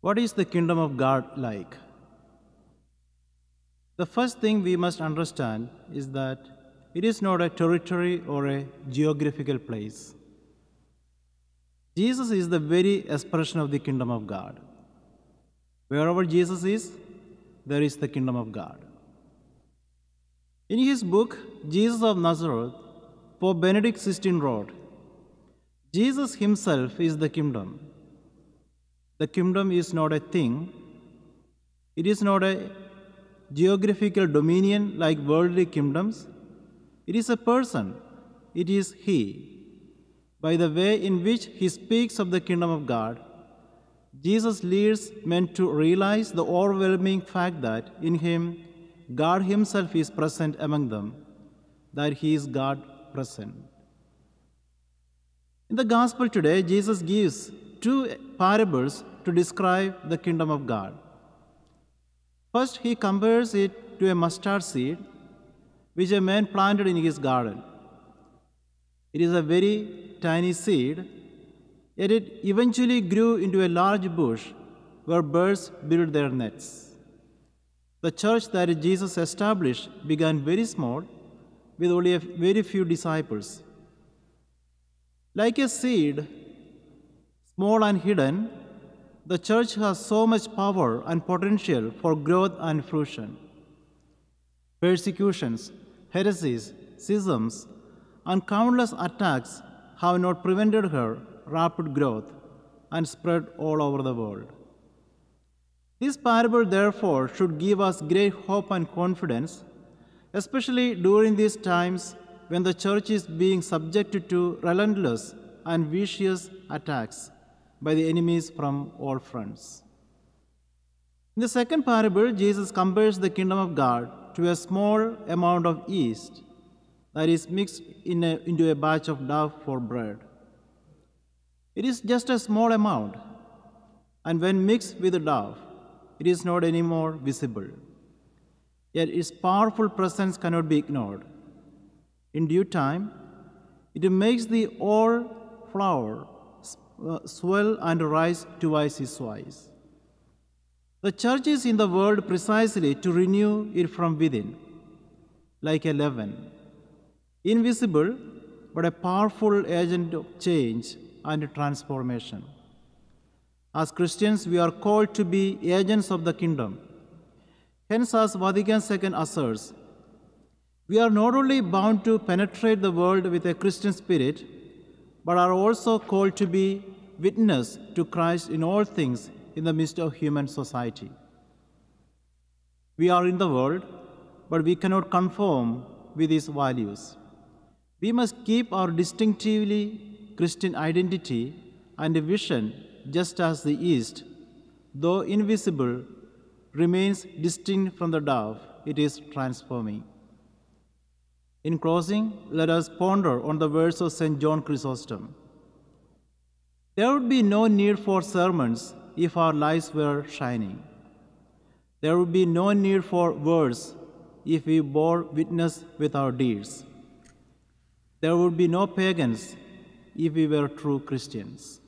What is the kingdom of God like? The first thing we must understand is that it is not a territory or a geographical place. Jesus is the very expression of the kingdom of God. Wherever Jesus is, there is the kingdom of God. In his book, Jesus of Nazareth, Pope Benedict XVI wrote, Jesus himself is the kingdom. The kingdom is not a thing. It is not a geographical dominion like worldly kingdoms. It is a person. It is he. By the way in which he speaks of the kingdom of God, Jesus leads men to realize the overwhelming fact that in him, God himself is present among them, that he is God present. In the gospel today, Jesus gives two parables to describe the kingdom of God. First, he compares it to a mustard seed which a man planted in his garden. It is a very tiny seed, yet it eventually grew into a large bush where birds build their nests. The church that Jesus established began very small with only a very few disciples. Like a seed, small and hidden, the church has so much power and potential for growth and fruition. Persecutions, heresies, schisms, and countless attacks have not prevented her rapid growth and spread all over the world. This parable, therefore, should give us great hope and confidence, especially during these times when the church is being subjected to relentless and vicious attacks by the enemies from all fronts. In the second parable, Jesus compares the kingdom of God to a small amount of yeast that is mixed into a batch of dough for bread. It is just a small amount, and when mixed with the dough, it is not anymore visible. Yet its powerful presence cannot be ignored. In due time, it makes the whole flour swell and rise twice its size. The church is in the world precisely to renew it from within, like a leaven, invisible but a powerful agent of change and transformation. As Christians, we are called to be agents of the kingdom. Hence, as Vatican II asserts, we are not only bound to penetrate the world with a Christian spirit, but are also called to be witness to Christ in all things in the midst of human society. We are in the world, but we cannot conform with its values. We must keep our distinctively Christian identity and vision just as the yeast, though invisible, remains distinct from the dough it is transforming. In closing, let us ponder on the words of St. John Chrysostom. There would be no need for sermons if our lives were shining. There would be no need for words if we bore witness with our deeds. There would be no pagans if we were true Christians.